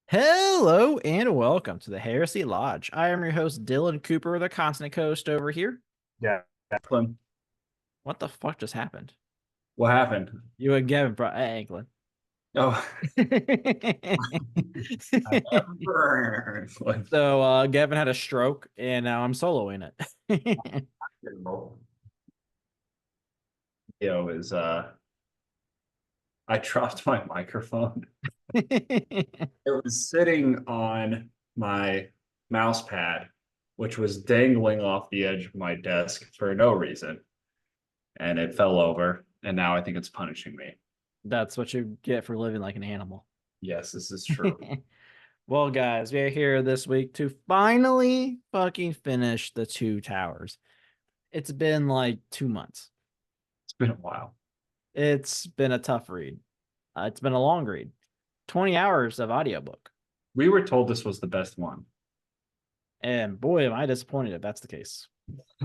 Hello and welcome to the Heresy Lodge. I am your host, Dylan Cooper, the constant host over here. Yeah, Franklin. What the fuck just happened? What happened? You and Gavin brought Anglin. Oh, Franklin. So Gavin had a stroke and now I'm soloing it. Yo, is I dropped my microphone. It was sitting on my mouse pad, which was dangling off the edge of my desk for no reason, and it fell over, and now I think it's punishing me. That's what you get for living like an animal. Yes, this is true. Well, guys, we are here this week to finally fucking finish the Two Towers. It's been like 2 months. It's been a while. It's been a tough read. It's been a long read. 20 hours of audiobook. We were told this was the best one. And boy, am I disappointed if that's the case.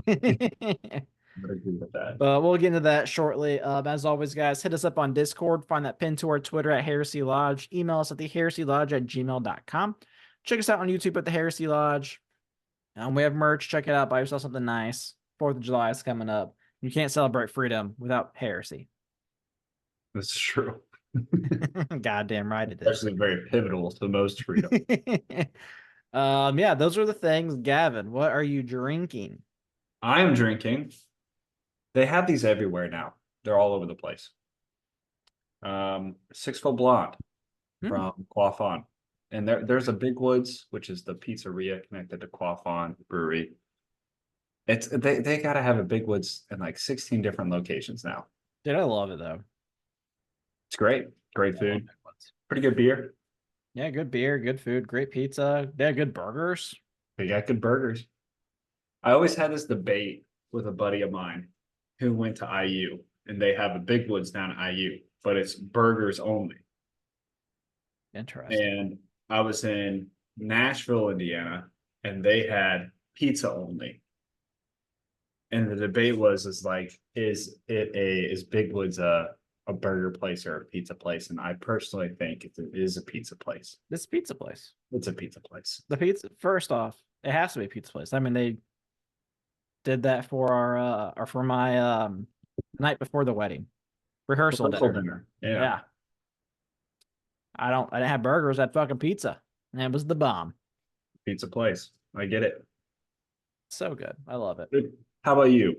I would agree with that. But we'll get into that shortly. As always, guys, hit us up on Discord. Find that pin to our Twitter at Heresy Lodge. Email us at theheresylodge@gmail.com. Check us out on YouTube at the Heresy Lodge. We have merch. Check it out. Buy yourself something nice. 4th of July is coming up. You can't celebrate freedom without heresy. That's true. Goddamn right it is. Actually, very pivotal to most freedom. Yeah, those are the things. Gavin, what are you drinking? I am drinking. They have these everywhere now. They're all over the place. 6 Foot Blonde from Quaffon. And there's a Big Woods, which is the pizzeria connected to Quaffon Brewery. They gotta have a Big Woods in like 16 different locations now. Dude, I love it though. It's great. Great food. Pretty good beer. Yeah, good beer, good food, great pizza. They have good burgers. They got good burgers. I always had this debate with a buddy of mine who went to IU, and they have a Big Woods down at IU, but it's burgers only. Interesting. And I was in Nashville, Indiana, and they had pizza only. And the debate is like, is Big Woods a burger place or a pizza place? And I personally think it is a pizza place. This pizza place. It's a pizza place. The pizza, first off, it has to be a pizza place. I mean, they did that for our or for my night before the wedding. Rehearsal dinner. Yeah. I didn't have burgers, I had fucking pizza. And it was the bomb. Pizza place. I get it. So good. I love it. How about you?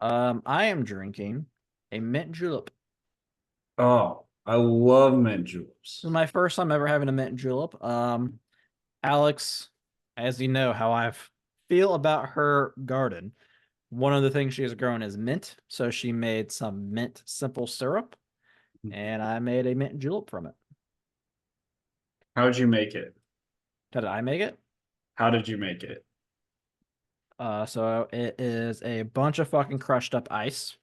I am drinking a mint julep. Oh, I love mint juleps. This is my first time ever having a mint julep. Alex, as you know how I feel about her garden, one of the things she has grown is mint. So she made some mint simple syrup, and I made a mint julep from it. How did you make it? How did I make it? How did you make it? So it is a bunch of fucking crushed up ice.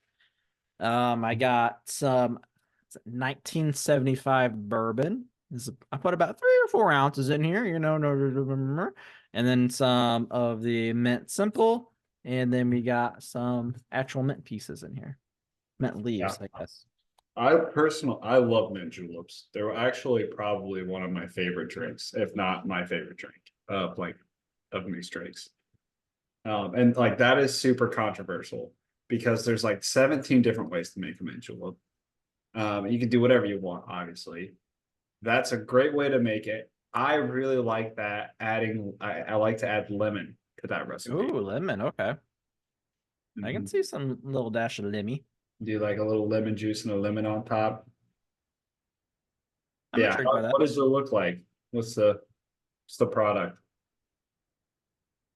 I got some 1975 bourbon. I put about 3 or 4 ounces in here, and then some of the mint simple, and then we got some actual mint pieces in here, mint leaves, Yeah. I guess. I love mint juleps. They're actually probably one of my favorite drinks, if not my favorite drink of mixed drinks. And like that is super controversial because there's like 17 different ways to make a mint julep. You can do whatever you want, obviously. That's a great way to make it. I really like that. I like to add lemon to that recipe. Ooh, lemon. Okay. I can see some little dash of lemmy. Do like a little lemon juice and a lemon on top. I'm Yeah. intrigued by that. What does it look like? What's the product?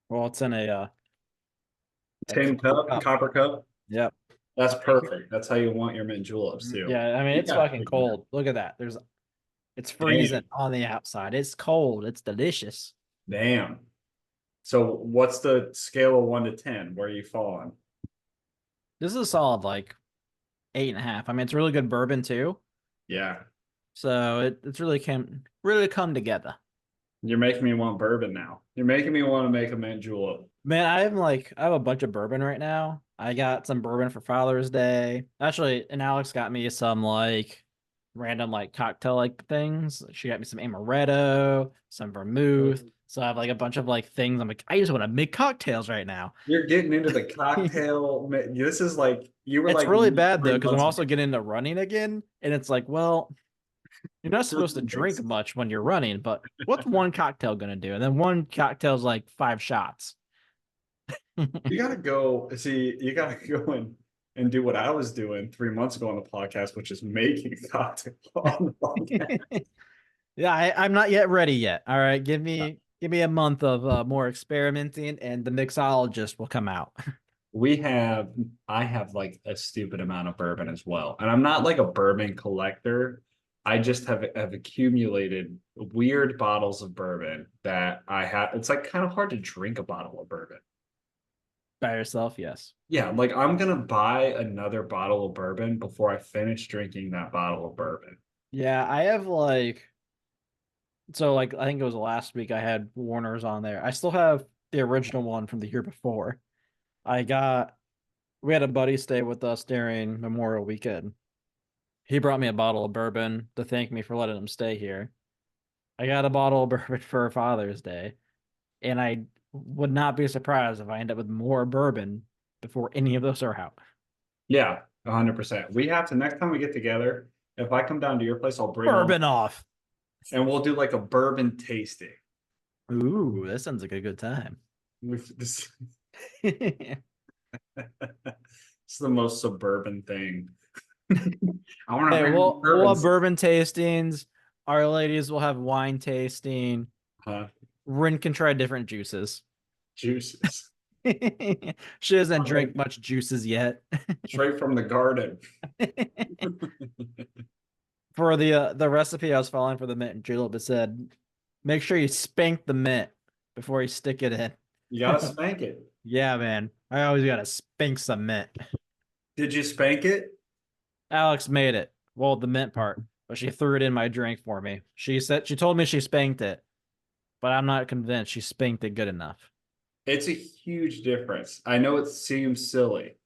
Well, it's in a Tin cup, copper cup. Yep. That's perfect. That's how you want your mint juleps too. Yeah, I mean it's fucking cold. Look at that. It's freezing on the outside. It's cold. It's delicious. Damn. So what's the scale of 1 to 10? Where are you falling? This is a solid like 8.5. I mean, it's really good bourbon too. Yeah. So it's really come together. You're making me want bourbon now. You're making me want to make a mint julep. Man, I have a bunch of bourbon right now. I got some bourbon for Father's Day. Actually, and Alex got me some like random like cocktail like things. She got me some amaretto, some vermouth. So I have like a bunch of like things. I'm like, I just want to make cocktails right now. You're getting into the cocktail. This is like you were It's like really me bad though, because I'm 3 months ago. also getting into running again. And it's like, well, you're not supposed to drink much when you're running, but what's one cocktail gonna do? And then one cocktail's like 5 shots. You gotta go see. You gotta go and do what I was doing 3 months ago on the podcast, which is making a cocktail on the podcast. Yeah, I'm not yet ready yet. All right, give me a month of more experimenting, and the mixologist will come out. I have like a stupid amount of bourbon as well. And I'm not like a bourbon collector. I just have accumulated weird bottles of bourbon that I have. It's like kind of hard to drink a bottle of bourbon. By yourself, yes. Yeah, like I'm gonna buy another bottle of bourbon before I finish drinking that bottle of bourbon. Yeah, I have like so like I think it was last week I had Warner's on there. I still have the original one from the year before. I got we had a buddy stay with us during Memorial Weekend. He brought me a bottle of bourbon to thank me for letting him stay here. I got a bottle of bourbon for Father's Day, and I would not be surprised if I end up with more bourbon before any of those are out. Yeah, 100%. We have to next time we get together. If I come down to your place, I'll bring one Bourbon off. and we'll do like a bourbon tasting. Ooh, that sounds like a good time. This, it's the most suburban thing. I want to Hey, bring we'll have bourbon tastings. Our ladies will have wine tasting. huh? Rin can try different juices. Juices She doesn't drink much juices yet. straight from the garden. For the recipe I was following for the mint julep, it said, make sure you spank the mint before you stick it in. You gotta spank it. Yeah, man. I always gotta spank some mint. Did you spank it? Alex made it. Well, the mint part, but she threw it in my drink for me. She told me she spanked it, but I'm not convinced she spanked it good enough. It's a huge difference. I know it seems silly,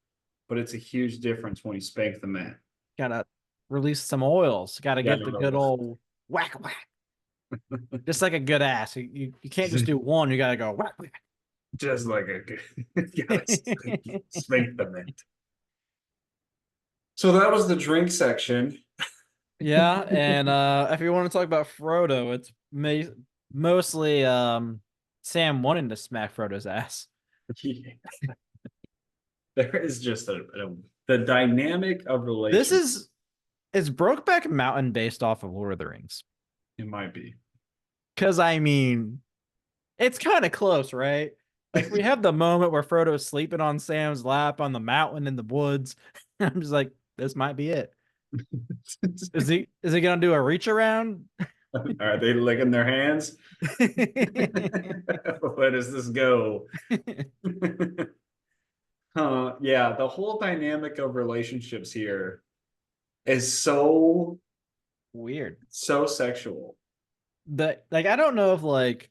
but it's a huge difference when you spank the mint. Gotta release some oils. Gotta Yeah, get the good old whack whack. Just like a good ass. You can't just do one. You gotta go whack whack. just like a good you gotta spank the mint. So that was the drink section. Yeah, and if you want to talk about Frodo, it's mostly Sam wanting to smack Frodo's ass. Yeah. There is just the dynamic of This relationship. is Brokeback Mountain based off of Lord of the Rings? It might be. Because I mean, it's kind of close, right? Like we have the moment where Frodo's sleeping on Sam's lap on the mountain in the woods. I'm just like, this might be it. Is he gonna do a reach around? Are they licking their hands? Where does this go? Yeah, the whole dynamic of relationships here is so Weird. sexual. Like I don't know if like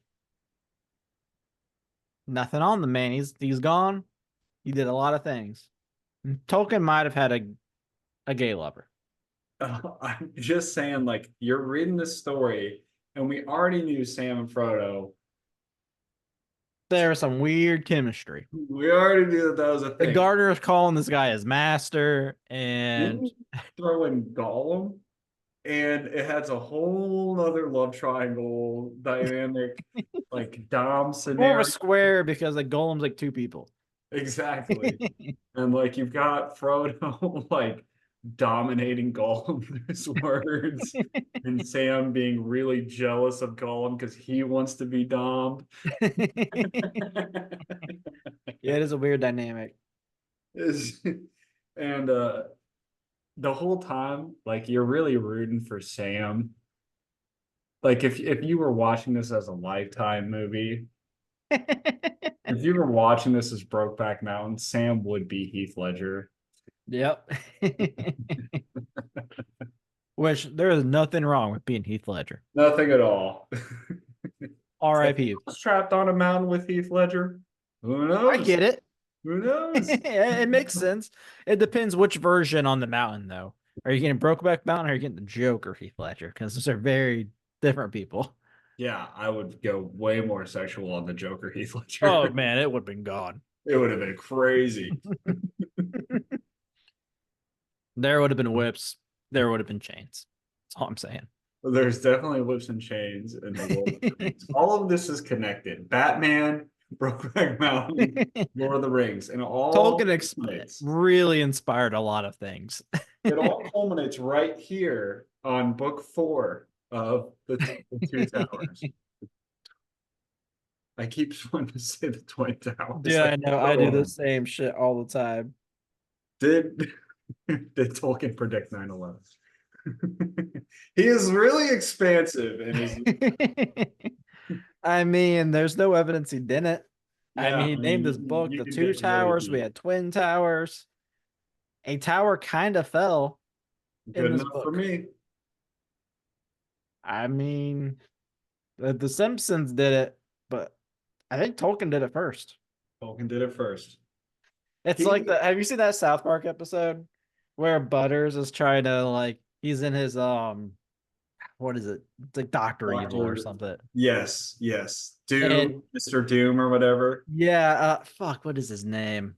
nothing on the man. He's gone. He did a lot of things. Tolkien might have had a gay lover. I'm just saying, like, you're reading this story, and we already knew Sam and Frodo. There was some weird chemistry. We already knew that was a The thing. gardener is calling this guy his master, and throw in Gollum, and it has a whole other love triangle dynamic, like Dom more scenario. of a square because like Golem's like two people. Exactly. And like you've got Frodo like dominating Gollum with his words, and Sam being really jealous of Gollum because he wants to be Dom. Yeah, it is a weird dynamic. And the whole time, like you're really rooting for Sam. Like if you were watching this as a Lifetime movie, if you were watching this as Brokeback Mountain, Sam would be Heath Ledger. Yep. Which there is nothing wrong with being Heath Ledger. Nothing at all. R.I.P. Was trapped on a mountain with Heath Ledger. Who knows? I get it. Who knows? It makes sense. It depends which version on the mountain, though. Are you getting Brokeback Mountain or are you getting the Joker, Heath Ledger? Because those are very different people. Yeah, I would go way more sexual on the Joker Heath Oh Ledger. man, it would have been gone. It would have been crazy. There would have been whips. There would have been chains. That's all I'm saying. There's definitely whips and chains in the world of the Rings. All of this is connected. Batman, Brokeback Mountain, Lord of the Rings, and all culminates. Really inspired a lot of things. It all culminates right here on book 4 of the Two Towers. I keep wanting to say the Twin Towers. Yeah, I know. I do the same shit all the time. Did Tolkien predict 9/11? He is really expansive in his. I mean, there's no evidence he didn't. I Yeah, mean, he named this book you The can Two get really Towers. We deep. had Twin Towers. A tower kind of fell in Good this enough for book. me. I mean, the Simpsons did it, but I think Tolkien did it first. Tolkien did it first. It's like have you seen that South Park episode where Butters is trying to he's in his what is it? It's like Doctor Evil or something. Yes, yes. Doom, And Mr. Doom or whatever. yeah, fuck, what is his name?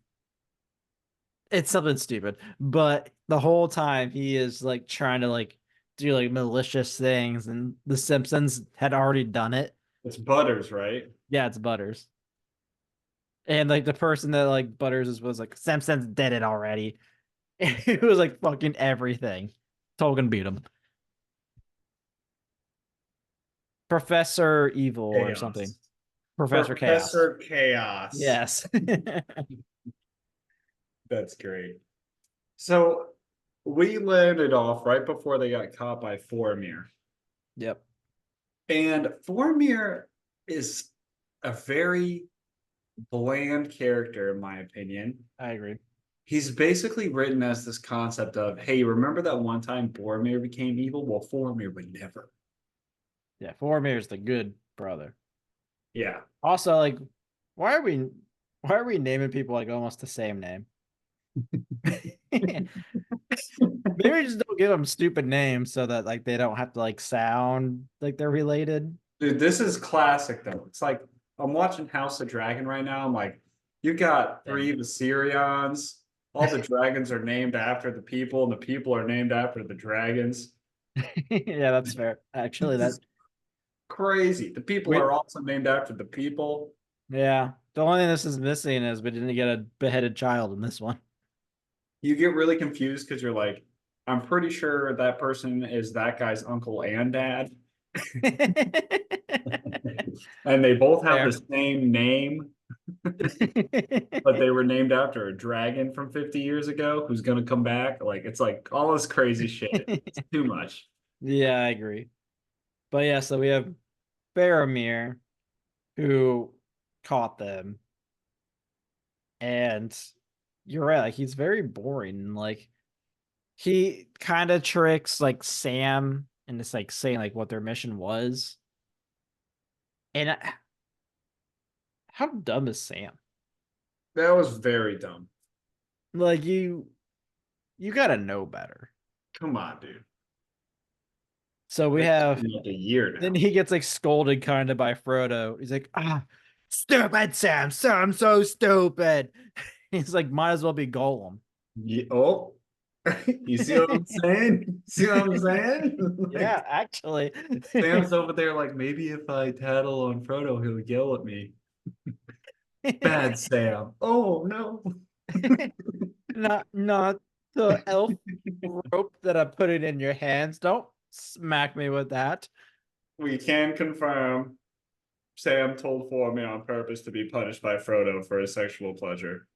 It's something stupid, but the whole time he is like trying to do like malicious things, and the Simpsons had already done it. It's Butters, right? Yeah, it's Butters. And like the person that like Butters was like, Simpsons did it already. It was like fucking everything. Tolkien beat him. Professor Evil or something. Professor Chaos. Professor Chaos. Yes. That's great. So we landed off right before they got caught by Boromir. Yep. And Boromir is a very bland character, in my opinion. I agree. He's basically written as this concept of, hey, remember that one time Boromir became evil? Well, Boromir would never. Yeah, Boromir is the good brother. Yeah. Also, like, why are we naming people like almost the same name? Maybe just don't give them stupid names so that like they don't have to like sound like they're related. Dude, this is classic though. It's like I'm watching House of Dragon right now. I'm like, you got 3 Viserions. All the dragons are named after the people, and the people are named after the dragons. Yeah, that's fair. Actually, that's crazy. The people are also named after the people. Yeah. The only thing this is missing is we didn't get a beheaded child in this one. You get really confused because you're like, I'm pretty sure that person is that guy's uncle and dad. And they both have the same name, but they were named after a dragon from 50 years ago who's going to come back. Like, it's like all this crazy shit. It's too much. Yeah, I agree. But yeah, so we have Faramir who caught them. And you're right, like he's very boring. Like he kind of tricks like Sam and it's like saying like what their mission was. And how dumb is Sam? That was very dumb. Like you gotta know better. Come on, dude. So we have like a year now. Then he gets like scolded kind of by Frodo. He's like, stupid Sam, Sam's so stupid. He's like, might as well be Gollum. Yeah, oh, you see what I'm saying? See what I'm saying? Yeah, actually. Sam's over there like, maybe if I tattle on Frodo, he'll yell at me. Bad Sam. Oh no. Not the elf rope that I put it in your hands. Don't smack me with that. We can confirm Sam told Boromir on purpose to be punished by Frodo for his sexual pleasure.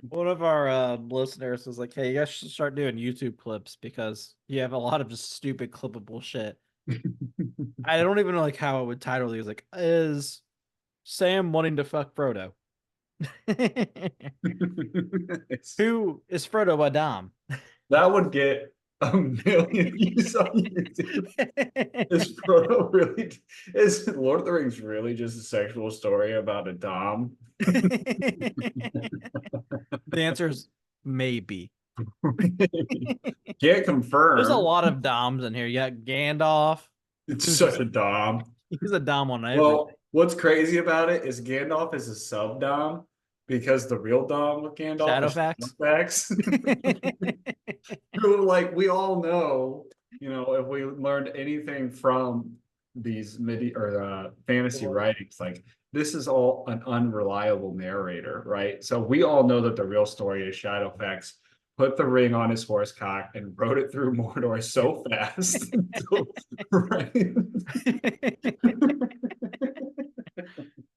One of our listeners was like, hey, you guys should start doing YouTube clips because you have a lot of just stupid clippable shit. I don't even know like how I would title these. Like, is Sam wanting to fuck Frodo? Who is Frodo a dom? That would get 1,000,000 views on YouTube. Is Frodo really? Is Lord of the Rings really just a sexual story about a dom? The answer is maybe. Can't There's a confirm. lot of Doms in here. You got Gandalf, It's who's such just a dom. he's a Dom on everything. Well, what's crazy about it is Gandalf is a sub dom because the real dom with Gandalf is Shadowfax. Shadowfax. Like we all know, if we learned anything from these midi or fantasy writings, like this is all an unreliable narrator, right? So we all know that the real story is Shadowfax put the ring on his horse cock and rode it through Mordor so fast. Right?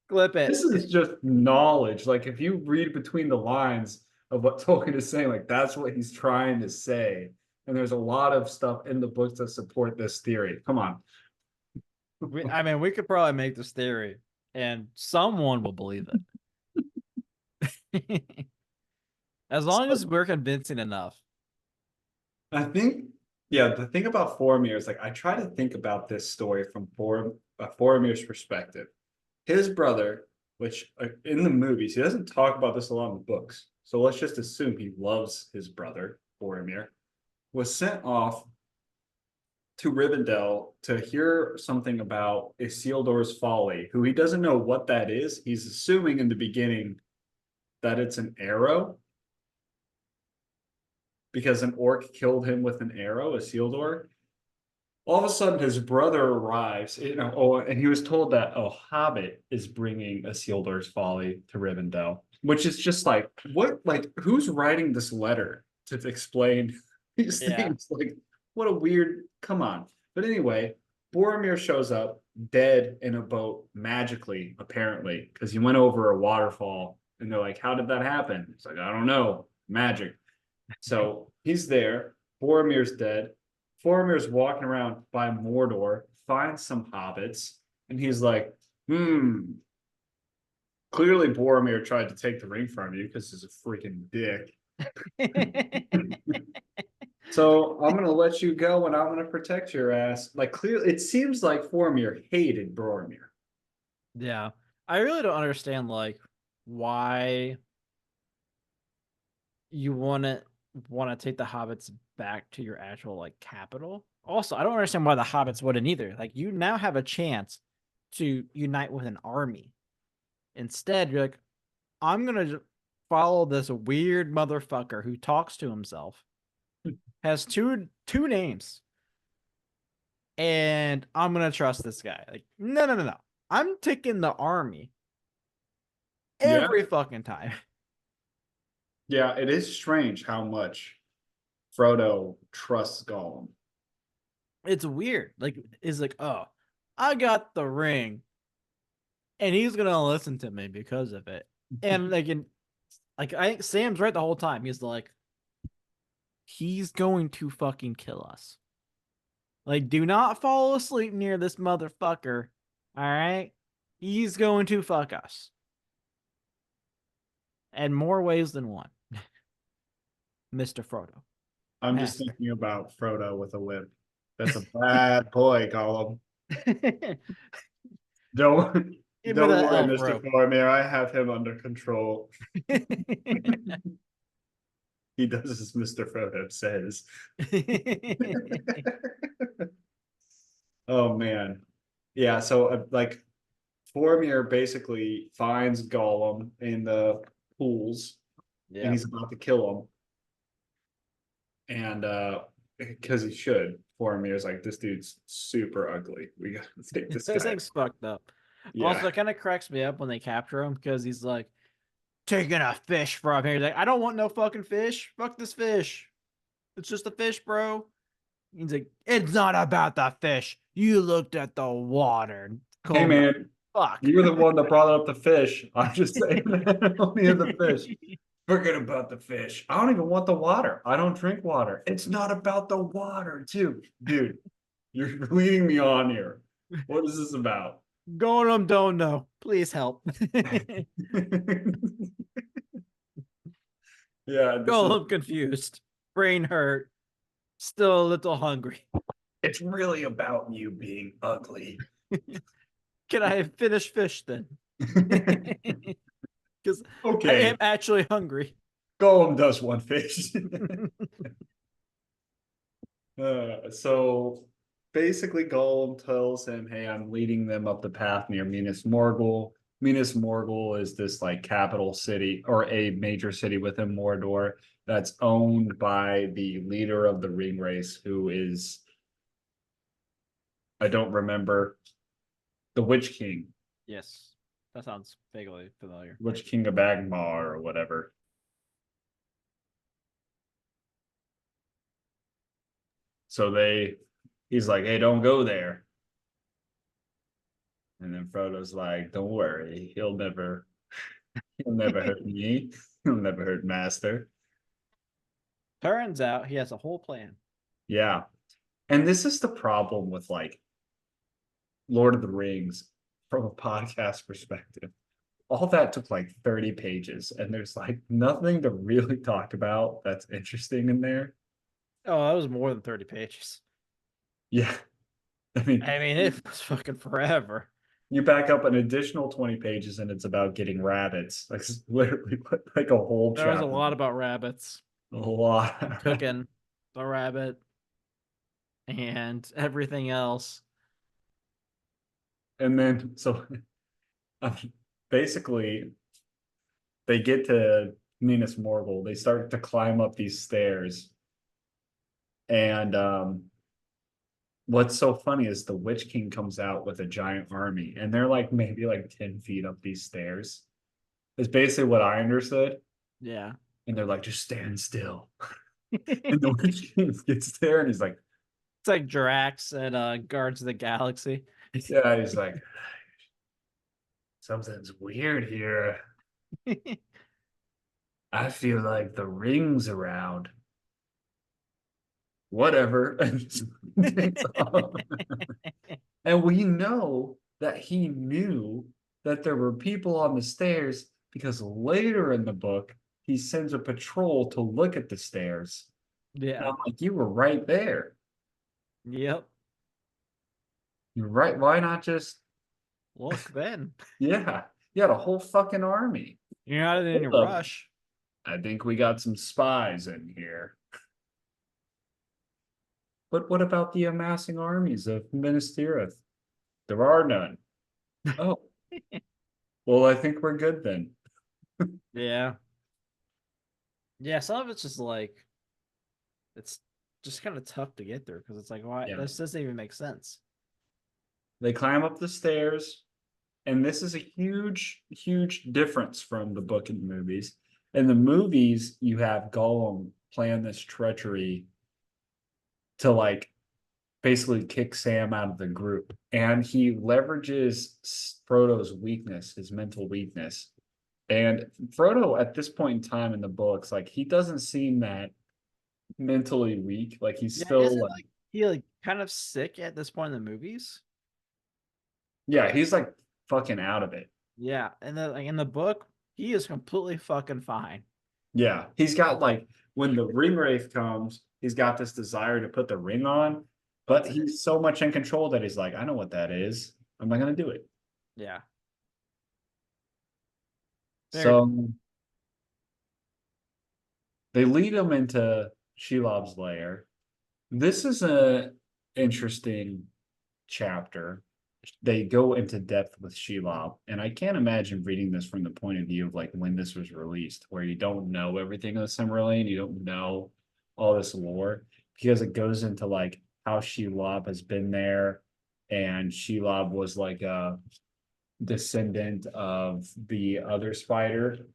Clip it. This is just knowledge. Like if you read between the lines of what Tolkien is saying, like that's what he's trying to say. And there's a lot of stuff in the books that support this theory. Come on. I mean, we could probably make this theory, and someone will believe it. As long as we're convincing enough. I think, yeah, the thing about Boromir is like I try to think about this story from Boromir's perspective. His brother, which in the movies, he doesn't talk about this a lot in the books. So let's just assume he loves his brother, Boromir, was sent off to Rivendell to hear something about Isildur's folly, who he doesn't know what that is. He's assuming in the beginning that it's an arrow because an orc killed him with an arrow, Isildur. All of a sudden, his brother arrives, and he was told that a hobbit is bringing Isildur's folly to Rivendell, which is just like, what, like, who's writing this letter to explain these things? Like, what a weird, come on. But anyway, Boromir shows up dead in a boat magically, apparently, because he went over a waterfall, and they're like, how did that happen? It's like, I don't know, magic. So he's there. Boromir's dead. Boromir's walking around by Mordor, finds some hobbits, and he's like, clearly Boromir tried to take the ring from you because he's a freaking dick. So I'm gonna let you go and I'm gonna protect your ass. Like clearly it seems like Boromir hated Boromir. Yeah. I really don't understand like why you want to take the hobbits back to your actual like capital. Also, I don't understand why the hobbits wouldn't either. Like you now have a chance to unite with an army. Instead, you're like, I'm gonna follow this weird motherfucker who talks to himself, has two names, and I'm gonna trust this guy. Like, no. I'm taking the army Yeah. every fucking time. Yeah, it is strange how much Frodo trusts Gollum. It's weird. Like, it's like, oh, I got the ring, and he's gonna listen to me because of it. And like I think Sam's right the whole time. He's like, he's going to fucking kill us. Like, do not fall asleep near this motherfucker. All right, he's going to fuck us, and more ways than one. Mr. Frodo. I'm just thinking about Frodo with a whip. That's a bad boy, Gollum. Don't Give me don't that worry, elf Mr. rope. Boromir. I have him under control. He does as Mr. Frodo says. Oh man. Yeah, so like Boromir basically finds Gollum in the pools and he's about to kill him. And because he should. Boromir's like, this dude's super ugly. We gotta take this This guy. thing's fucked up. Yeah. Also, it kind of cracks me up when they capture him because he's like, taking a fish from here. He's like, I don't want no fucking fish. Fuck this fish. It's just a fish, bro. He's like, it's not about the fish. You looked at the water. Hey man, fuck. you were the one that brought up the fish. I'm just saying that only of the fish. Forget about the fish. I don't even want the water. I don't drink water. It's not about the water, too. Dude, you're leading me on here. What is this about? Gollum don't know. Please help. Yeah, Gollum confused. Brain hurt. Still a little hungry. It's really about you being ugly. Can I finish fish then? Because I Okay. am actually hungry. Gollum does one fish. So basically, Gollum tells him, "Hey, I'm leading them up the path near Minas Morgul. Minas Morgul is this like capital city or a major city within Mordor that's owned by the leader of the ring race, who is I don't remember the Witch King, Yes, that sounds vaguely familiar. Witch King of Agmar or whatever." So he's like, "Hey, don't go there." And then Frodo's like, "Don't worry, he'll never hurt me. He'll never hurt Master." Turns out he has a whole plan. Yeah. And this is the problem with like Lord of the Rings from a podcast perspective. All that took like 30 pages, and there's like nothing to really talk about that's interesting in there. Oh, that was more than 30 pages. Yeah. I mean, I mean, it was fucking forever. you back up an additional 20 pages and it's about getting rabbits. Like it's literally like a whole There was a chapter. lot about rabbits A lot. and cooking the rabbit and everything else. And then so basically they get to Minas Morgul. They start to climb up these stairs. And what's so funny is the Witch King comes out with a giant army, and they're like maybe like 10 feet up these stairs. It's basically what I understood. Yeah. And they're like, just stand still. And the It's Witch King gets there and he's like, like Drax and Guards of the Galaxy. yeah, he's like, something's weird here. I feel like the ring's around. Whatever. And we know that he knew that there were people on the stairs because later in the book, he sends a patrol to look at the stairs. And Yeah. I'm like, you were right there. Yep. You're right. Why not just, Look, then yeah, you had a whole fucking army. you're not in a Hold up. rush. I think we got some spies in here. But what about the amassing armies of Minas Tirith? There are none. Oh, well, I think we're good then. Yeah. Yeah. Some of it's just like it's just kind of tough to get through because it's like, why Yeah. this doesn't even make sense. They climb up the stairs, and this is a huge, huge difference from the book and the movies. In the movies, you have Gollum plan this treachery to like basically kick Sam out of the group, and he leverages Frodo's weakness, his mental weakness. And Frodo, at this point in time in the books, like he doesn't seem that mentally weak. Like he's Yeah, still isn't like, like he like kind of sick at this point in the movies? yeah, he's like fucking out of it. Yeah, and then like in the book, he is completely fucking fine. Yeah, he's got like when the ring wraith comes, he's got this desire to put the ring on, but That's it. he's so much in control that he's like, I know what that is. I'm not gonna do it. Yeah. Very So they lead him into Shelob's lair. This is a interesting chapter. They go into depth with Shelob, and I can't imagine reading this from the point of view of like when this was released, where you don't know everything of the Silmarillion, you don't know all this lore, because it goes into like how Shelob has been there, and Shelob was like a descendant of the other spider.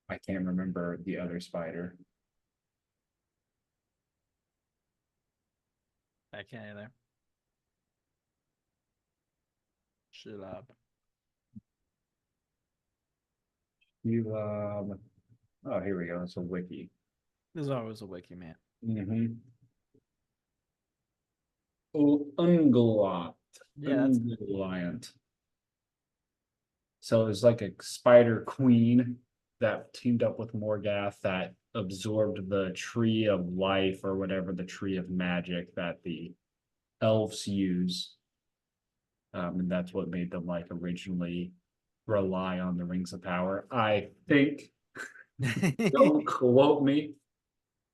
I can't remember the other spider. I can't either. Shut up. Shelob. Oh, here we go. It's a wiki. There's always a wiki man. Mm-hmm. Oh, Ungoliant. Yeah, that's Ungoliant. So it's like a spider queen that teamed up with Morgoth that absorbed the tree of life or whatever, the tree of magic that the elves use. And that's what made them like originally rely on the rings of power. I think Don't quote me.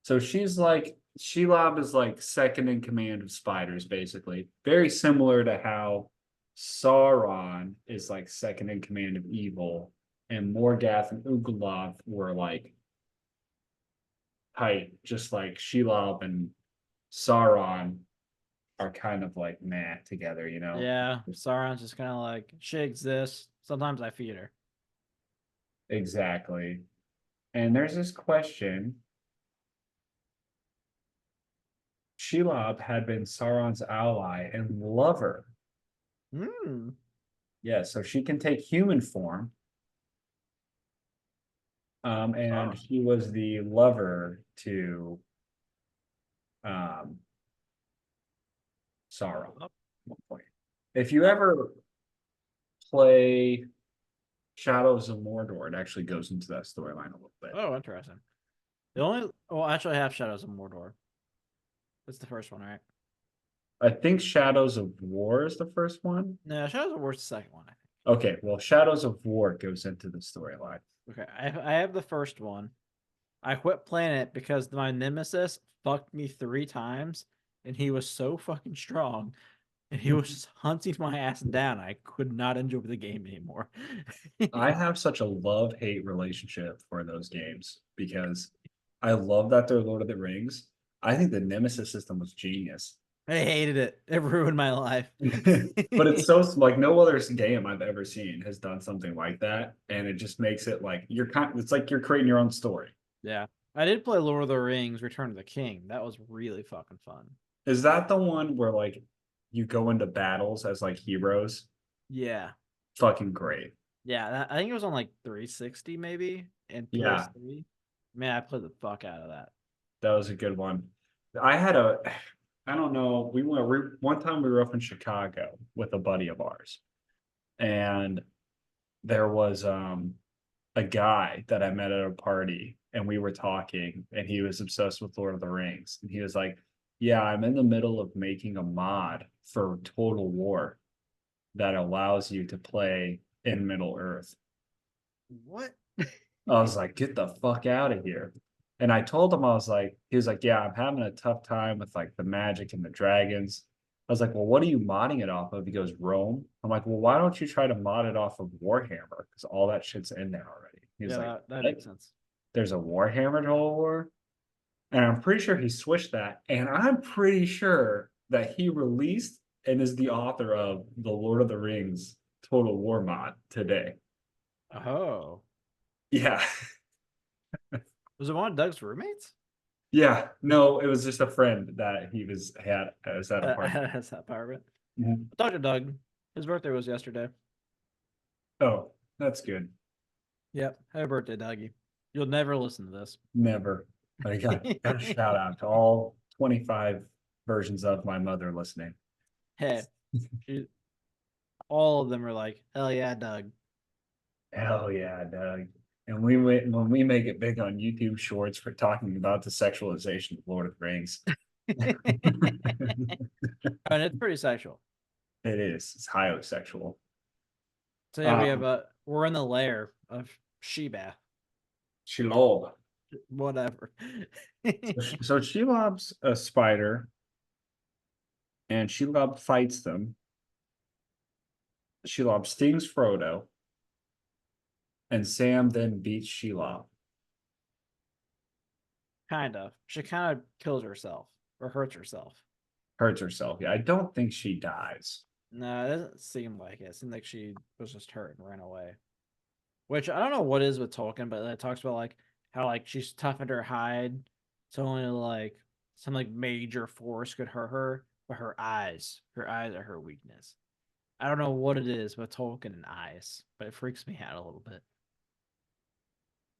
So Shelob is like second in command of spiders, basically. Very similar to how Sauron is like second in command of evil, and Morgoth and Ugoloth were like tight, just like Shelob and Sauron are kind of like meh together, you know? Yeah, Sauron's just kind of like, she exists. Sometimes I feed her. Exactly. And there's this question. Shelob had been Sauron's ally and lover. Hmm. Yeah, so she can take human form. And Sauron. he was the lover to um Sauron at one point. If you ever play Shadows of Mordor, it actually goes into that storyline a little bit. Oh, interesting. The only, well, actually, I have Shadows of Mordor. That's the first one, right? I think Shadows of War is the first one. No, Shadows of War is the second one, I think. Okay, well, Shadows of War goes into the storyline. Okay, I have the first one. I quit playing it because my nemesis fucked me 3 times, and he was so fucking strong, and he was just hunting my ass down. I could not enjoy the game anymore. I have such a love-hate relationship for those games because I love that they're Lord of the Rings. I think the Nemesis system was genius. I hated it. It ruined my life. But it's so like no other game I've ever seen has done something like that, and it just makes it like it's like you're creating your own story. Yeah. I did play Lord of the Rings Return of the King. That was really fucking fun. Is that the one where like you go into battles as like heroes? Yeah. Fucking great. Yeah, I think it was on like 360 maybe and Yeah, PS3. Man, I played the fuck out of that. that was a good one. I had a, I don't know, one time we were up in Chicago with a buddy of ours, and there was a guy that I met at a party, and we were talking, and he was obsessed with Lord of the Rings, and he was like, "Yeah, I'm in the middle of making a mod for Total War that allows you to play in Middle Earth." What? I was like, "Get the fuck out of here." And I told him, I was like, he was like, "Yeah, I'm having a tough time with like the magic and the dragons." I was like, "Well, what are you modding it off of?" He goes, "Rome." I'm like, "Well, why don't you try to mod it off of Warhammer? Because all that shit's in there already." He's Yeah, like, that "What? makes sense. There's a Warhammer Total War?" And I'm pretty sure he switched that. And I'm pretty sure that he released and is the author of the Lord of the Rings Total War mod today. Oh. Yeah. Was it one of Doug's roommates? Yeah, no, it was just a friend that he had as at a party. That's that part of it. Mhm. I talked to Doug. His birthday was yesterday. Oh, that's good. Yep. Happy birthday, Dougie. You'll never listen to this. Never. But I got a shout out to all 25 versions of my mother listening. Hey, she, all of them are like, hell yeah, Doug. Hell yeah, Doug. And when we make it big on YouTube Shorts for talking about the sexualization of Lord of the Rings. And it's pretty sexual. It is. It's highly sexual. So yeah, we're in the lair of Sheba. Shelob. Whatever. So Shelob's a spider, and Shelob fights them. Shelob stings Frodo, and Sam then beats Shelob. Kind of. She kind of kills herself or hurts herself. Hurts herself. Yeah, I don't think she dies. No, it doesn't seem like it. It seemed like she was just hurt and ran away. Which I don't know what is with Tolkien, but it talks about like how like she's toughened her hide, so only like some like major force could hurt her, but her eyes are her weakness. I don't know what it is with Tolkien and eyes, but it freaks me out a little bit.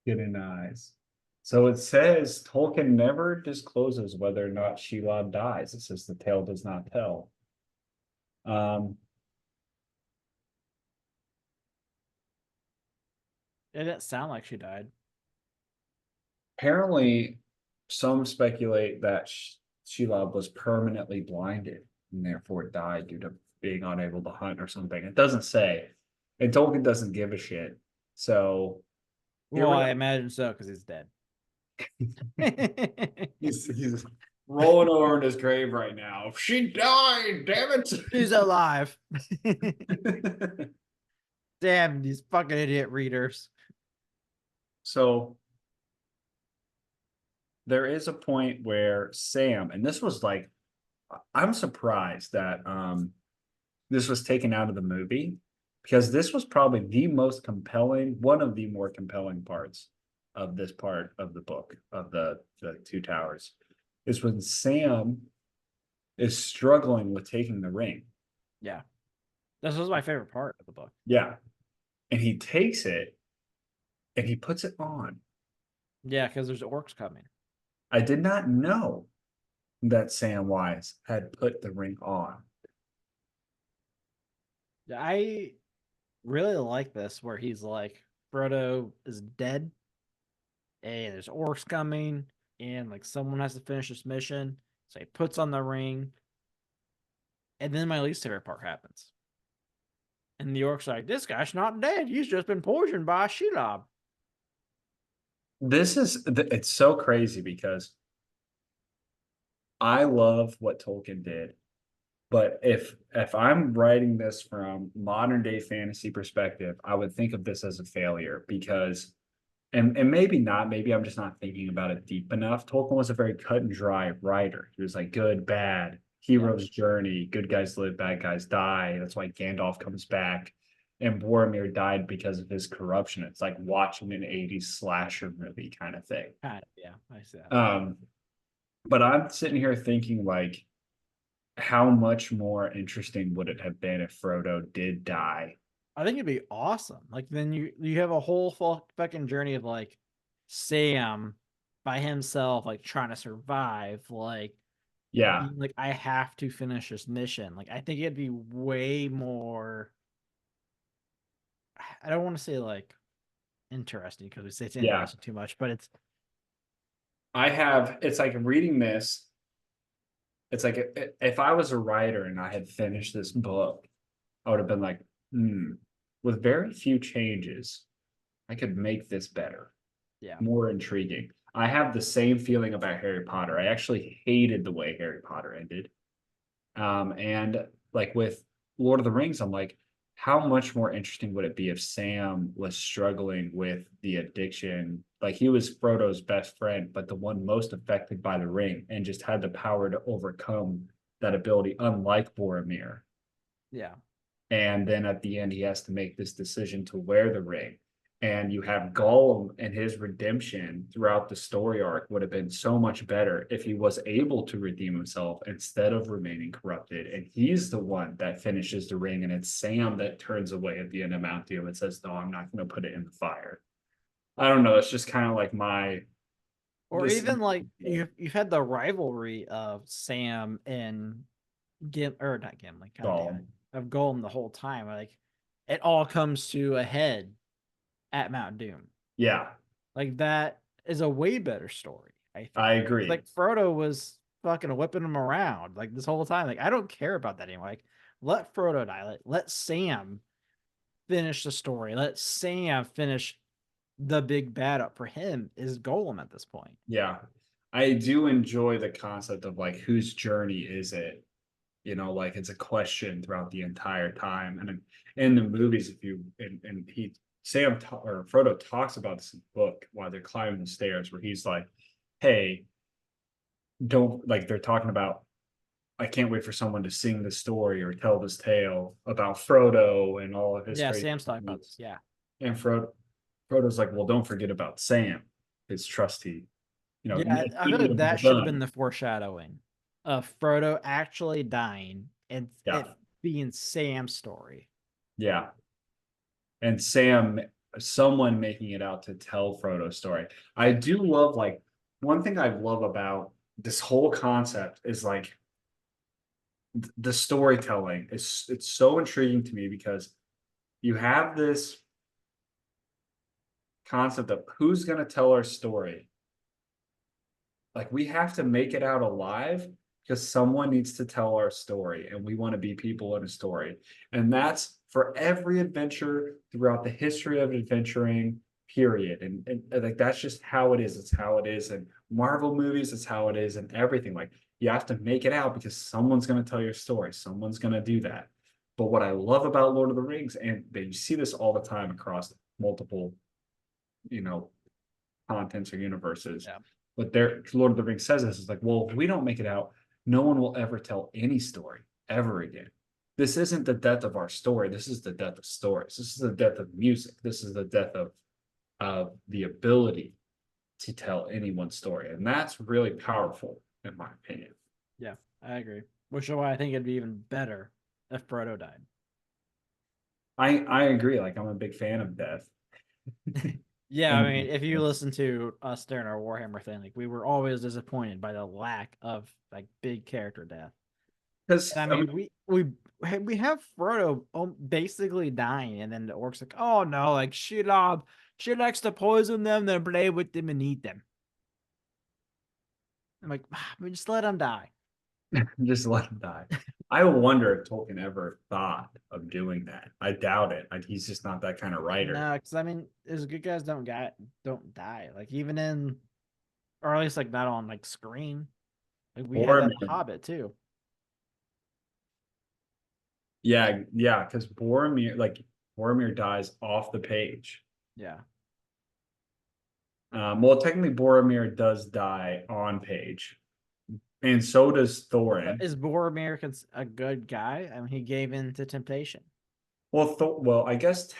Good in eyes. So it says Tolkien never discloses whether or not Shelob dies. It says the tale does not tell. Um, It didn't sound like she died. Apparently, some speculate that Shelob was permanently blinded and therefore died due to being unable to hunt or something. It doesn't say. And Tolkien doesn't give a shit. So Well, I imagine so because he's dead. He's rolling over in his grave right now. She died, damn He's alive. Damn, these fucking idiot readers. So there is a point where Sam, and this was like, I'm surprised that this was taken out of the movie because this was probably the most compelling, one of the more compelling parts of this part of the book of the Two Towers is when Sam is struggling with taking the ring. Yeah. This was my favorite part of the book. Yeah. And he takes it and he puts it on. Yeah, because there's orcs coming. I did not know that Samwise had put the ring on. I really like this where he's like, Frodo is dead, and there's orcs coming, and like someone has to finish this mission. So he puts on the ring, and then my least favorite part happens. And the orcs are like, this guy's not dead. He's just been poisoned by a Shelob. It's so crazy because I love what Tolkien did. But if I'm writing this from modern day fantasy perspective, I would think of this as a failure because and maybe not, maybe I'm just not thinking about it deep enough. Tolkien was a very cut and dry writer. He was like good, bad, hero's journey, good guys live, bad guys die. That's why Gandalf comes back. And Boromir died because of his corruption. It's like watching an 80s slasher movie kind of thing. Kind of, yeah, I see that. But I'm sitting here thinking like, how much more interesting would it have been if Frodo did die? I think it'd be awesome. Like then you have a whole fucking journey of like Sam by himself, like trying to survive, like Yeah, like I have to finish this mission. Like I think it'd be way more. I don't want to say like interesting because we say it's yeah. interesting too much, but it's It's like reading this. It's like if I was a writer and I had finished this book, I would have been like, with very few changes, I could make this better, yeah, more intriguing. I have the same feeling about Harry Potter. I actually hated the way Harry Potter ended. And like with Lord of the Rings, I'm like, how much more interesting would it be if Sam was struggling with the addiction? Like he was Frodo's best friend, but the one most affected by the ring and just had the power to overcome that ability, unlike Boromir. yeah, And then at the end, he has to make this decision to wear the ring. And you have Gollum and his redemption throughout the story arc would have been so much better if he was able to redeem himself instead of remaining corrupted. And he's the one that finishes the ring, and it's Sam that turns away at the end of Mount Doom and says, "No, I'm not going to put it in the fire." I don't know. It's just kind of like my. or even like you've had the rivalry of Sam and or not Gimli, god damn it, of Gollum the whole time. Like it all comes to a head at Mount Doom. Yeah, Like that is a way better story. I think. I agree. Like Frodo was fucking whipping him around like this whole time. Like I don't care about that anymore. Like let Frodo die. Let Sam finish the story. Let Sam finish the big bad up for him is Golem at this point. Yeah. I do enjoy the concept of like whose journey is it? Like it's a question throughout the entire time. And in the movies, if you and he Sam or Frodo talks about this in the book while they're climbing the stairs, where he's like, "Hey, don't like." They're talking about, "I can't wait for someone to sing the story or tell this tale about Frodo and all of his." Yeah, crazy Sam's talking about feats." this. Yeah. And Frodo's like, "Well, don't forget about Sam, his trusty." Yeah, I feel like that should have been the foreshadowing of Frodo actually dying and it Yeah, being Sam's story. yeah. And Sam, someone making it out to tell Frodo's story. I do love like one thing I love about this whole concept is like the storytelling. It's so intriguing to me because you have this concept of who's going to tell our story. Like we have to make it out alive because someone needs to tell our story and we want to be people in a story. And that's for every adventure throughout the history of adventuring. period. And like that's just how it is. It's how it is in Marvel movies, it's how it is in everything. Like you have to make it out because someone's gonna tell your story, someone's gonna do that. But what I love about Lord of the Rings, and you see this all the time across multiple, you know, contents or universes. Yeah. But their Lord of the Rings says this is like, well, if we don't make it out, no one will ever tell any story ever again. This isn't the death of our story. This is the death of stories. This is the death of music. This is the death of the ability to tell anyone's story. And that's really powerful, in my opinion. Yeah, I agree. Which is why I think it'd be even better if Frodo died. I agree. Like I'm a big fan of death. Yeah, I And mean, if you listen to us during our Warhammer thing, like we were always disappointed by the lack of like big character death. because And I mean, we have Frodo basically dying, and then the orcs like, oh no, like she likes to poison them, then play with them and eat them. I'm like, just let him die. just let him die. I wonder if Tolkien ever thought of doing that. I doubt it. He's just not that kind of writer. No, because I mean, as good guys don't die. Like even in, or at least like not on like screen. Like we had that in Boromir, Hobbit too. yeah, because Boromir dies off the page. Yeah. Well, technically Boromir does die on page, and so does Thorin. Is Boromir a good guy? I mean, he gave in to temptation. Well, I guess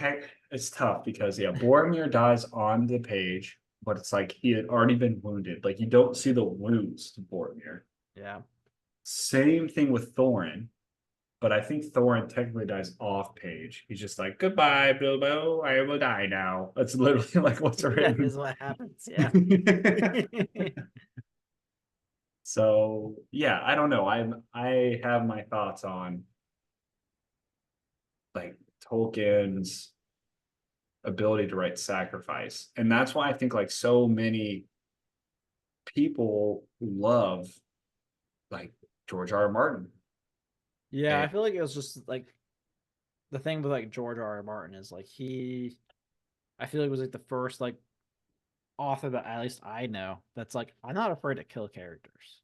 it's tough because yeah, Boromir dies on the page, but it's like he had already been wounded. Like you don't see the wounds to Boromir. Yeah. Same thing with Thorin, but I think Thorin technically dies off page. He's just like, goodbye, Bilbo. I will die now. That's literally like what's That written. is what happens. Yeah. So yeah, I don't know. I have my thoughts on like Tolkien's ability to write sacrifice. And that's why I think like so many people love like George R. R. Martin. Yeah, I And feel like it was just like the thing with like George R. R. Martin is like I feel like it was like the first like author that at least I know that's like I'm not afraid to kill characters.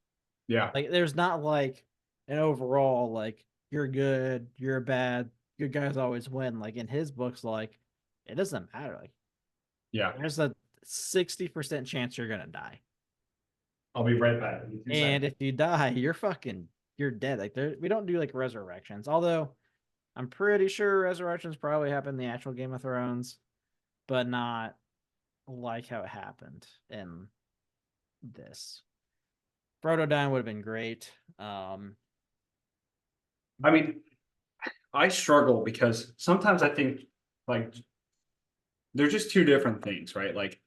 yeah, Like there's not like an overall like you're good, you're bad, good guys always win. Like in his books, like it doesn't matter. Like yeah. there's a 60% chance you're gonna die. I'll be right back. And if you die, you're dead. Like we don't do like resurrections. Although I'm pretty sure resurrections probably happen in the actual Game of Thrones, but not like how it happened in this. Frodo dying would have been great. I mean, I struggle because sometimes I think like they're just two different things, right? Like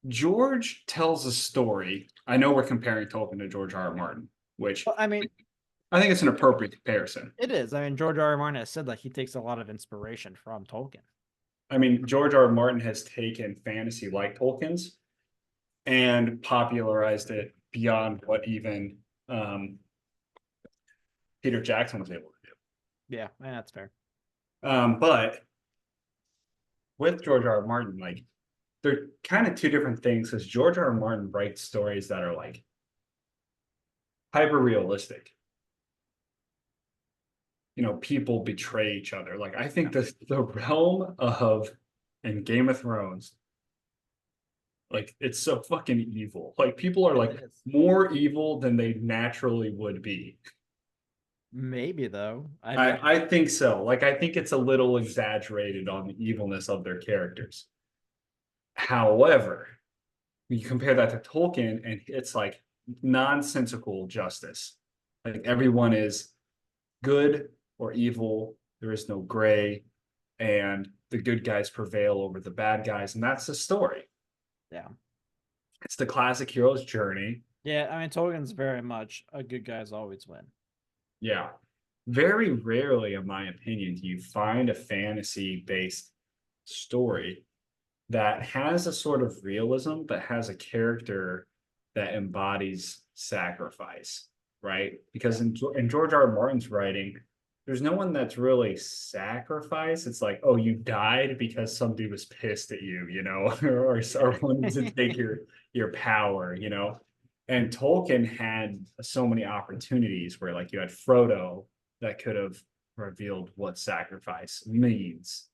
George tells a story. I know we're comparing Tolkien to George R. R. Martin, which Well, I mean, I think it's an appropriate comparison. it is. I mean, George R. R. Martin has said like he takes a lot of inspiration from Tolkien. I mean, George R. R. Martin has taken fantasy like Tolkien's and popularized it beyond what even Peter Jackson was able to Yeah, that's fair. do. But with George R. R. Martin, like they're kind of two different things because George R. R. Martin writes stories that are like hyper realistic. You know, people betray each other. Like I think the realm of and Game of Thrones, like it's so fucking evil. Like people are like It is. more evil than they naturally would be. Maybe though. I mean, I think so. Like I think it's a little exaggerated on the evilness of their characters. However, you compare that to Tolkien and it's like nonsensical justice. Like everyone is good or evil. There is no gray, and the good guys prevail over the bad guys, and that's the story. yeah. It's the classic hero's journey. Yeah, I mean Tolkien's very much a good guys always win. Yeah. Very rarely, in my opinion, do you find a fantasy based story that has a sort of realism, but has a character that embodies sacrifice, right? Because in George R. R. Martin's writing, there's no one that's really sacrificed. It's like, oh, you died because somebody was pissed at you, you know, or wanted to take your power, you know. And Tolkien had so many opportunities where like you had Frodo that could have revealed what sacrifice means.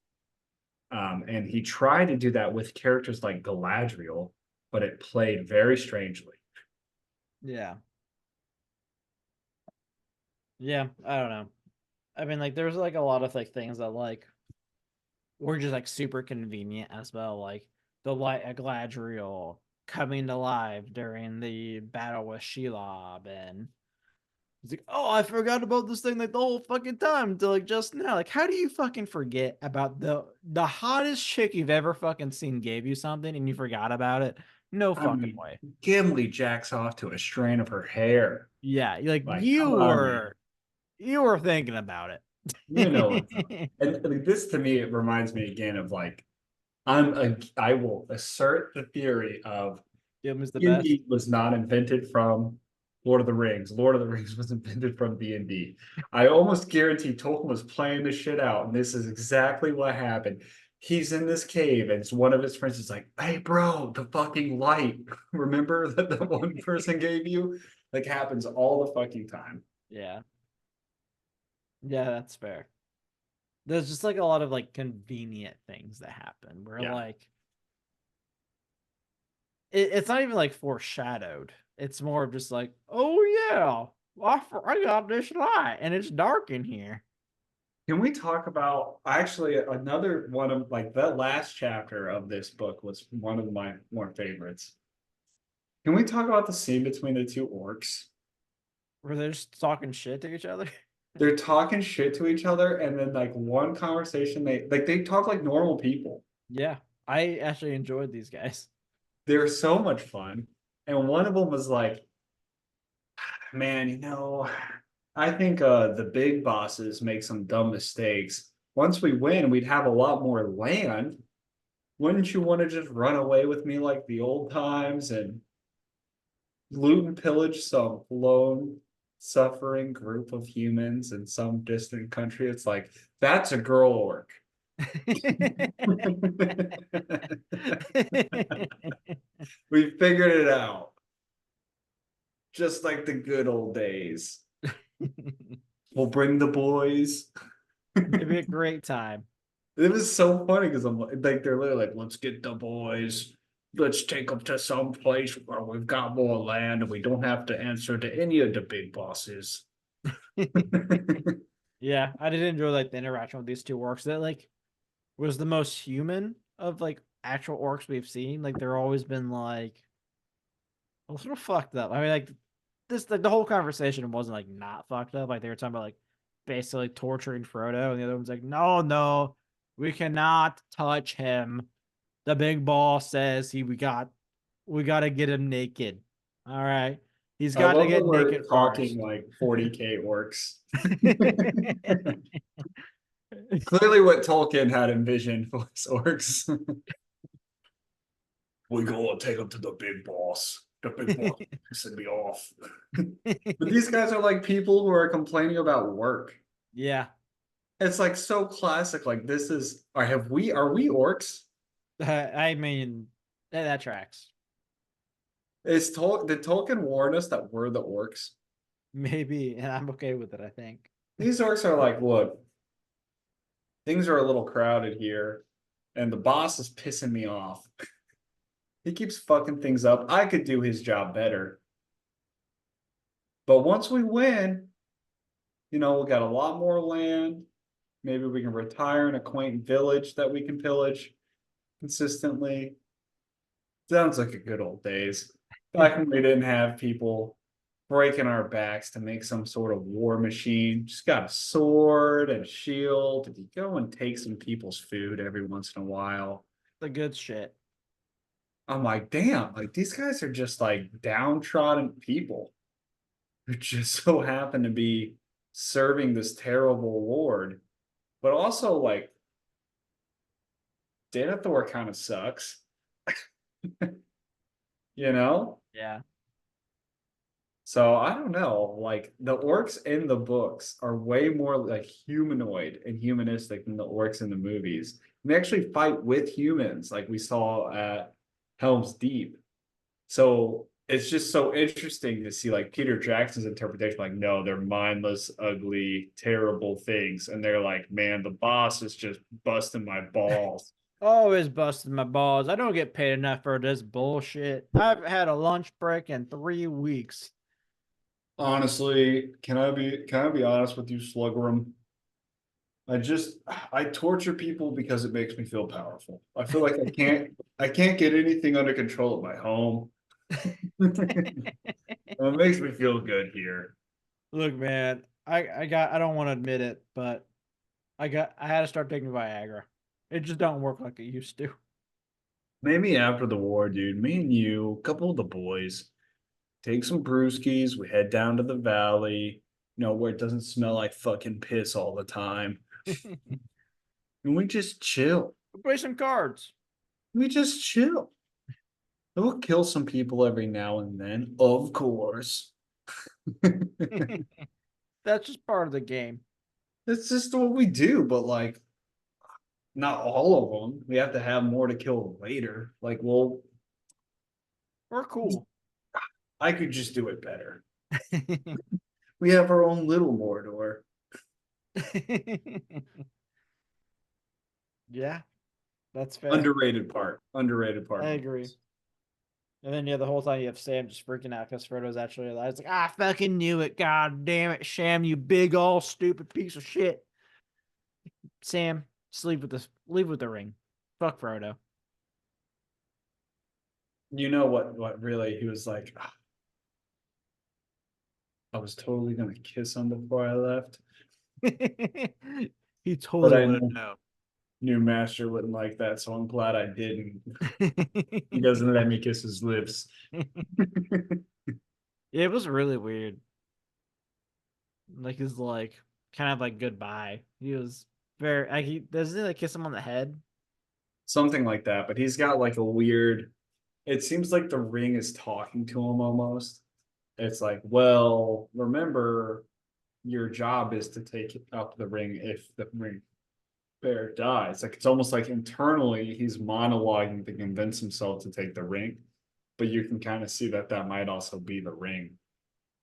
And he tried to do that with characters like Galadriel, but it played very strangely. Yeah. Yeah, I don't know. I mean, like, there's like a lot of like things that like were just like super convenient as well. Like the light Galadriel coming to life during the battle with Shelob, and it's like, oh, I forgot about this thing like the whole fucking time until like just now. Like, how do you fucking forget about the hottest chick you've ever fucking seen gave you something and you forgot about it? No I fucking mean, way. Gimli jacks off to a strand of her hair. Yeah, like Like, come on, man. you were thinking about You know what's up. it. And I mean, this to me, it reminds me again of like, I will assert the theory of Gim is the best. D&D was not invented from Lord of the Rings. Lord of the Rings was invented from D&D. I almost guarantee Tolkien was playing this shit out, and this is exactly what happened. He's in this cave, and one of his friends is like, "Hey, bro, the fucking light. Remember that the one person gave you?" Like happens all the fucking time. Yeah. Yeah, that's fair. There's just like a lot of like convenient things that happen where Yeah. like it's not even like foreshadowed. It's more of just like, oh yeah, I got this light and it's dark in here. Can we talk about actually another one of like that last chapter of this book was one of my more favorites. Can we talk about the scene between the two orcs? Where they're just talking shit to each other. They're talking shit to each other, and then like one conversation they talk like normal people. Yeah, I actually enjoyed these guys. They're so much fun. And one of them was like, man, you know, I think the big bosses make some dumb mistakes. Once we win, we'd have a lot more land. Wouldn't you want to just run away with me like the old times and loot and pillage some lone suffering group of humans in some distant country? It's like, that's a girl orc. We figured it out. Just like the good old days. We'll bring the boys. It'd be a great time. It was so funny because I'm like, they're literally like, let's get the boys. Let's take them to some place where we've got more land and we don't have to answer to any of the big bosses. Yeah, I did enjoy like the interaction with these two orcs. That like was the most human of like actual orcs we've seen. Like they're always been like a little fucked up. I mean, like this like the whole conversation wasn't like not fucked up. Like they were talking about like basically torturing Frodo, and the other one's like, no, no, we cannot touch him. The big boss says we got to get him naked. All right, he's I got to love that get we're naked talking first. like 40K orcs. Clearly, what Tolkien had envisioned was orcs. We go and take them to the big boss. The big boss pissing me off. But these guys are like people who are complaining about work. Yeah, It's like so classic. Like this is, are we orcs? I mean that tracks. Did Tolkien warn us that we're the orcs? Maybe, and I'm okay with it. I think. These orcs are like, look, things are a little crowded here, and the boss is pissing me off. He keeps fucking things up. I could do his job better. But once we win, you know, we got a lot more land. Maybe we can retire an a quaint village that we can pillage consistently. Sounds like a good old days. Back when we didn't have people breaking our backs to make some sort of war machine. Just got a sword and a shield. Did you go and take some people's food every once in a while? The good shit. I'm like, damn, like these guys are just like downtrodden people who just so happen to be serving this terrible lord. But also like Denethor kind of sucks, you know? Yeah. So I don't know. Like the orcs in the books are way more like humanoid and humanistic than the orcs in the movies. And they actually fight with humans, like we saw at Helm's Deep. So it's just so interesting to see like Peter Jackson's interpretation, like, no, they're mindless, ugly, terrible things. And they're like, man, the boss is just busting my balls. Always busting my balls. I don't get paid enough for this bullshit. I've had a lunch break in 3 weeks. Honestly, can I be honest with you, Slugworm? I torture people because it makes me feel powerful. I feel like I can't get anything under control at my home. It makes me feel good here. Look, man, I don't want to admit it, but I had to start taking Viagra. It just don't work like it used to. Maybe after the war, dude, me and you, a couple of the boys, take some brewskis, we head down to the valley, where it doesn't smell like fucking piss all the time. And we just chill. We'll play some cards. We just chill. We'll kill some people every now and then, of course. That's just part of the game. That's just what we do, but like not all of them. We have to have more to kill later. Like, well, We're cool. I could just do it better. We have our own little Mordor. Yeah, that's fair. Underrated part. Underrated part. I agree. And then, yeah, the whole time you have Sam just freaking out because Frodo's actually alive. It's like, I fucking knew it. God damn it, Sam, you big, all stupid piece of shit. Sam, just leave with the ring. Fuck Frodo. You know what really he was like, "Ah, I was totally gonna kiss him before I left. He But totally I would have knew Master wouldn't like that, so I'm glad I didn't. He known. doesn't let me kiss his lips. It was really weird. Like his kind of like goodbye. He was very like he doesn't he like kiss him on the head. Something like that. But he's got like a weird, it seems like the ring is talking to him almost. It's like, well, remember your job is to take up the ring if the ring bear dies. Like it's almost like internally he's monologuing to convince himself to take the ring, but you can kind of see that that might also be the ring.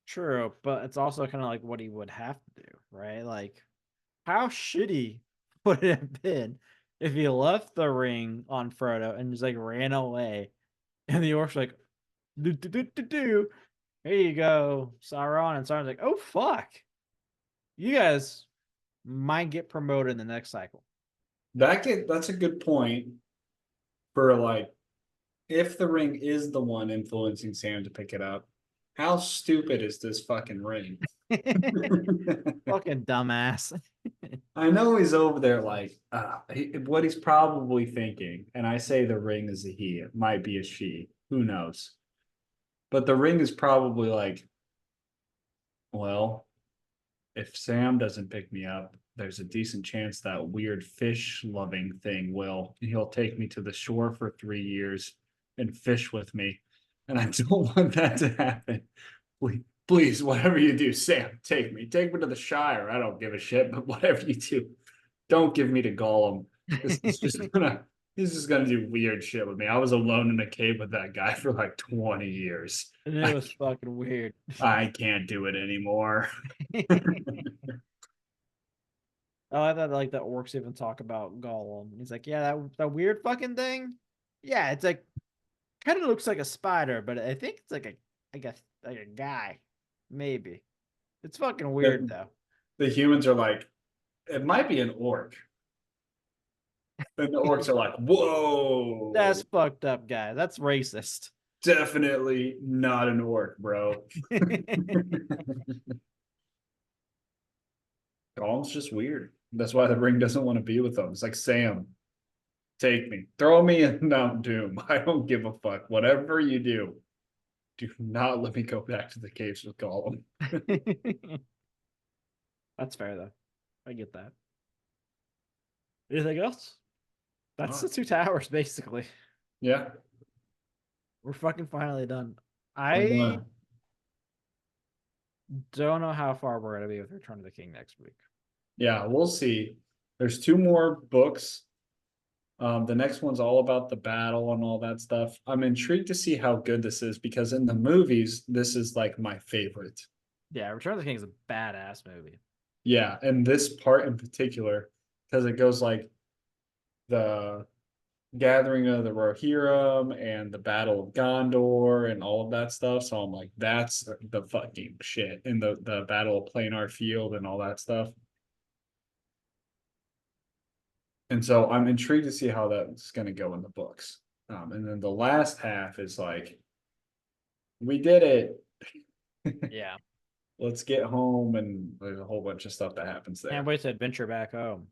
True, but it's also kind of like what he would have to do, right? Like how shitty would it have been if he left the ring on Frodo and just like ran away, and the orcs like, do do do do do. Here you go, Sauron, and Sauron's like, oh fuck, you guys might get promoted in the next cycle. That's a good point for like if the ring is the one influencing Sam to pick it up, how stupid is this fucking ring? Fucking dumbass. I know he's over there like what he's probably thinking, and I say the ring is a he, it might be a she, who knows? But the ring is probably like, well, if Sam doesn't pick me up, there's a decent chance that weird fish loving thing will. He'll take me to the shore for 3 years and fish with me. And I don't want that to happen. Please, whatever you do, Sam, take me. Take me to the Shire. I don't give a shit, but whatever you do, don't give me to Gollum. This is just gonna this is gonna do weird shit with me. I was alone in a cave with that guy for like 20 years. And it I, was fucking weird. I can't do it anymore. Oh, I thought like the orcs even talk about Gollum. He's like, yeah, that weird fucking thing. Yeah, it's like kind of looks like a spider, but I think it's like a guy, maybe. It's fucking weird The, though. the humans are like, it might be an orc. And the orcs are like, That's whoa, fucked up, guy. That's racist. definitely not an orc, bro. Gollum's just weird. That's why the ring doesn't want to be with them. It's like, Sam, take me. Throw me in Mount Doom. I don't give a fuck. Whatever you do not let me go back to the caves with Gollum. That's fair though. I get that. Anything else? That's the Oh, two towers, basically. yeah, We're fucking finally done. I'm I gonna Don't know how far we're gonna be with Return of the King next week. Yeah, we'll see. There's 2 more books. The next one's all about the battle and all that stuff. I'm intrigued to see how good this is because in the movies, this is like my favorite. Yeah, Return of the King is a badass movie. Yeah, and this part in particular, because it goes like the gathering of the Rohirrim and the Battle of Gondor and all of that stuff. So I'm like, that's the fucking shit. And the Battle of Planar Field and all that stuff. And so I'm intrigued to see how that's going to go in the books. And then the last half is like, we did it. Yeah. Let's get home, and there's a whole bunch of stuff that happens there. Can't wait to adventure back home.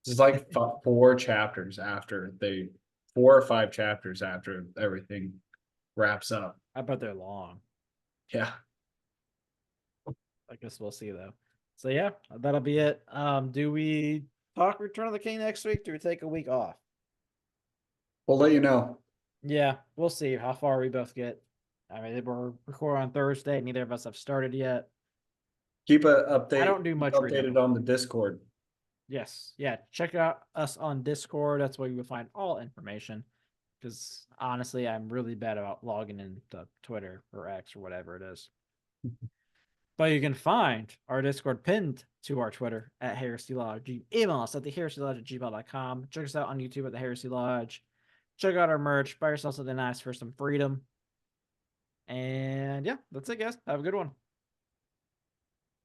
It's like 4 chapters after 4 or 5 chapters after everything wraps up. I bet they're long. Yeah. I guess we'll see though. So yeah, that'll be it. Do we talk Return of the King next week? Do we take a week off? We'll let you know. Yeah, we'll see how far we both get. I mean, we're recording on Thursday. Neither of us have started yet. Keep a update. I don't do much reading. Updated on the Discord. Yes, yeah. Check out us on Discord. That's where you will find all information. Because honestly, I'm really bad about logging into Twitter or X or whatever it is. But you can find our Discord pinned to our Twitter at Heresy Lodge. Email us at theheresiolodge@gmail.com. Check us out on YouTube at the Heresy Lodge. Check out our merch. Buy yourself something nice for some freedom. And yeah, that's it, guys. Have a good one.